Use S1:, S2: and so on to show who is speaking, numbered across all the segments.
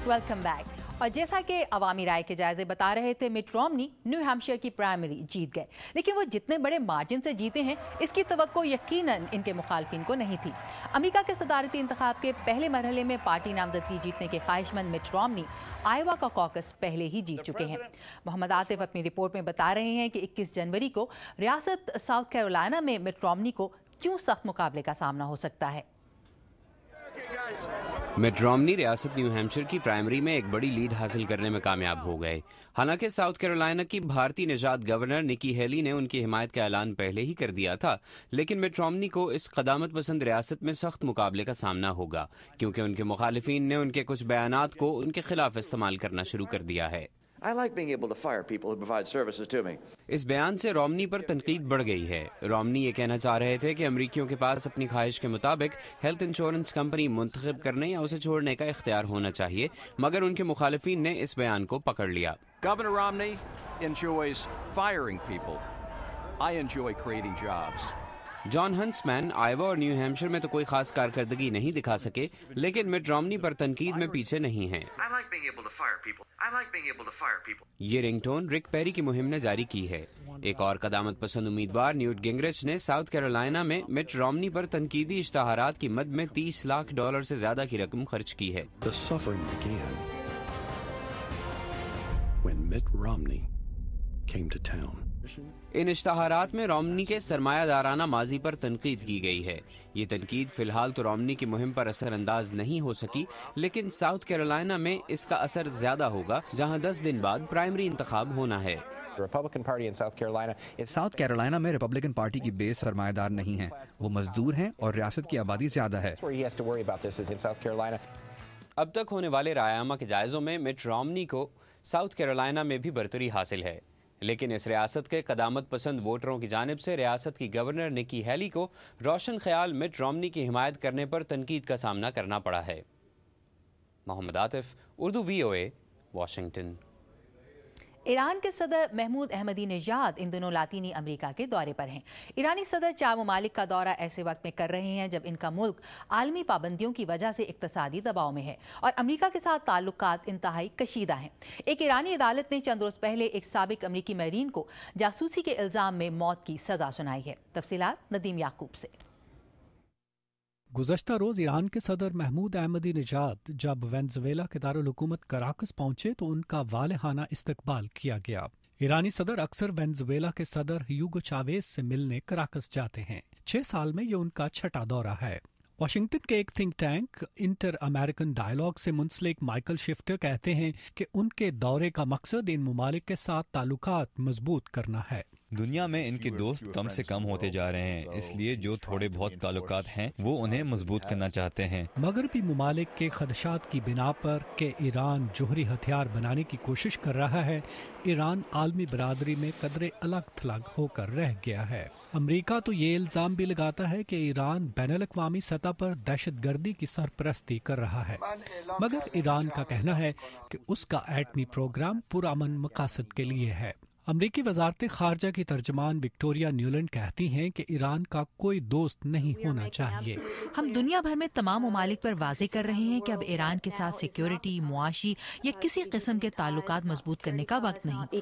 S1: Welcome back. और जैसा कि अवामी राय के जायजे बता रहे थे, मिट रोमनी न्यू हैम्पशायर की प्राइमरी जीत गए, लेकिन वो जितने बड़े मार्जिन से जीते हैं इसकी तवक्को यकीनन इनके मुखालफिन को नहीं थी। अमेरिका के सदारती इंतखाब के पहले मरहले में पार्टी नामजदगी जीतने के ख्वाहिशमंद मिट रोमनी आयोवा का कॉकस पहले ही जीत चुके हैं। मोहम्मद आतिफ अपनी रिपोर्ट में बता रहे हैं कि 21 जनवरी को रियासत साउथ कैरोलिना में मिट रोमनी को क्यों सख्त मुकाबले का सामना हो सकता है।
S2: मिट रोमनी रियासत न्यू हैम्पशायर की प्राइमरी में एक बड़ी लीड हासिल करने में कामयाब हो गए। हालांकि साउथ कैरोलिना की भारतीय निजात गवर्नर निकी हेली ने उनकी हिमायत का ऐलान पहले ही कर दिया था, लेकिन मिट रोमनी को इस कदामत पसंद रियासत में सख्त मुकाबले का सामना होगा, क्योंकि उनके मुखालिफिन ने उनके कुछ बयानात को उनके खिलाफ इस्तेमाल करना शुरू कर दिया है।
S3: I like being able to fire people who provide services to me.
S2: इस बयान से रोमनी पर तनकीद बढ़ गई है। रोमनी ये कहना चाह रहे थे कि अमरीकियों के पास अपनी ख्वाहिश के मुताबिक हेल्थ इंश्योरेंस कंपनी मुंतखब करने या उसे छोड़ने का इख्तियार होना चाहिए, मगर उनके मुखालिफिन ने इस बयान को पकड़ लिया।
S4: Governor Romney enjoys firing people. I enjoy creating jobs.
S2: John huntsman Iowa और न्यू हैम्पशायर में तो कोई खास कारकर्दगी नहीं दिखा सके, लेकिन मिट रोमनी पर तनकीद में पीछे नहीं हैं। ये रिंगटोन रिक पेरी की मुहिम ने जारी की है। एक और कदामत पसंद उम्मीदवार न्यूट गिंगरिच ने साउथ कैरोलिना में मिट रोमनी पर तनकीदी इश्तहारात की मद में $30 लाख से ज्यादा की रकम खर्च की है।
S5: The suffering began when Mitt Romney came to town.
S2: इन इश्तहारात में रोमनी के सरमायादाराना माजी पर तनकीद की गई है। ये तनकीद फिलहाल तो रोमनी की मुहिम पर असर अंदाज नहीं हो सकी, लेकिन साउथ कैरोलिना में इसका असर ज्यादा होगा, जहां 10 दिन बाद प्राइमरी इंतखाब होना है।
S6: साउथ कैरोलिना में रिपब्लिकन पार्टी की बेस सरमायादार नहीं है, वो मजदूर हैं और रियासत की आबादी ज्यादा है।
S2: अब तक होने वाले रायामा के जायजों में मिट रोमनी को साउथ कैरोलिना में भी बरतरी हासिल है, लेकिन इस रियासत के कदामत पसंद वोटरों की जानिब से रियासत की गवर्नर निकी हेली को रोशन ख्याल मिट रोमनी की हिमायत करने पर तनकीद का सामना करना पड़ा है। Mohammad Atif, Urdu VOA, Washington.
S1: Iran के सदर महमूद अहमदीनेजाद इन दिनों लातीनी अमेरिका के दौरे पर हैं। ईरानी सदर 4 ममालिक का दौरा ऐसे वक्त में कर रहे हैं जब इनका मुल्क आलमी पाबंदियों की वजह से इक्तसादी दबाव में है और अमेरिका के साथ ताल्लुकात इंतहाई कशीदा हैं। एक ईरानी अदालत ने चंद रोज पहले एक साबिक अमेरिकी मरीन को जासूसी के इल्जाम में मौत की सजा सुनाई है। तफसीलात नदीम याकूब से।
S7: गुज़श्ता रोज़ ईरान के सदर महमूद अहमदीनेजाद जब वेनेज़ुएला के दारुल हुकूमत कराकस पहुंचे तो उनका वालेहाना इस्तकबाल किया गया। ईरानी सदर अक्सर वेनेज़ुएला के सदर ह्यूगो चावेज से मिलने कराकस जाते हैं। 6 साल में ये उनका छठा दौरा है। वाशिंगटन के एक think tank inter American dialogue से मुंसलिक माइकल शिफ्टर कहते हैं कि उनके दौरे का मकसद इन ममालिक के साथ ताल्लुकात मजबूत करना है।
S8: दुनिया में इनके दोस्त कम से कम होते जा रहे हैं, इसलिए जो थोड़े बहुत ताल्लुकात हैं वो उन्हें मजबूत करना चाहते हैं।
S7: मगरबी ममालिक के खदशात की बिना पर कि ईरान जोहरी हथियार बनाने की कोशिश कर रहा है, ईरान आलमी बरादरी में कदरे अलग थलग होकर रह गया है। अमरीका तो ये इल्जाम भी लगाता है कि ईरान बैनुल-अक़वामी सतह पर दहशतगर्दी की सरपरस्ती कर रहा है, मगर ईरान का कहना है कि उसका एटमी प्रोग्राम पुरअमन मकासद के लिए है। अमरीकी वजारत खारजा की तर्जमान विक्टोरिया न्यूलैंड कहती हैं कि ईरान का कोई दोस्त नहीं होना चाहिए।
S9: हम दुनिया भर में तमाम ममालिक पर वाजे कर रहे हैं कि अब ईरान के साथ सिक्योरिटी, मुआशी या किसी किस्म के ताल्लुकात मजबूत करने का वक्त नहीं।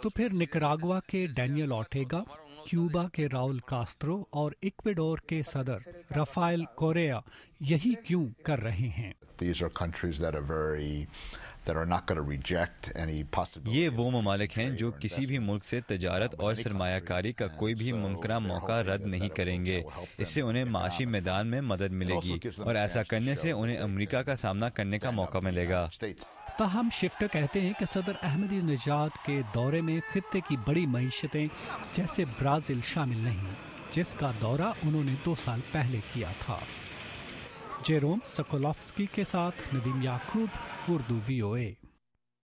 S7: तो फिर निकरागुआ के डैनियल ऑर्टेगा, क्यूबा के राउल कास्त्रो और इक्वेडोर के सदर राफेल कोरेया यही क्यों कर रहे हैं?
S8: ये वो ममालिक हैं जो किसी भी मुल्क से तजारत और सरमायाकारी का कोई भी मुमकिन मौका रद्द नहीं करेंगे। इससे उन्हें माशी मैदान में मदद मिलेगी और ऐसा करने से उन्हें अमेरिका का सामना करने का मौका मिलेगा।
S7: ताहम शिफ्टर कहते हैं कि सदर अहमदीनेजाद के दौरे में खित्ते की बड़ी मईशतें जैसे ब्राज़ील शामिल नहीं, जिसका दौरा उन्होंने 2 साल पहले किया था। जेरोम सोकोलोव्स्की के साथ नदीम याकूब, उर्दू VOA।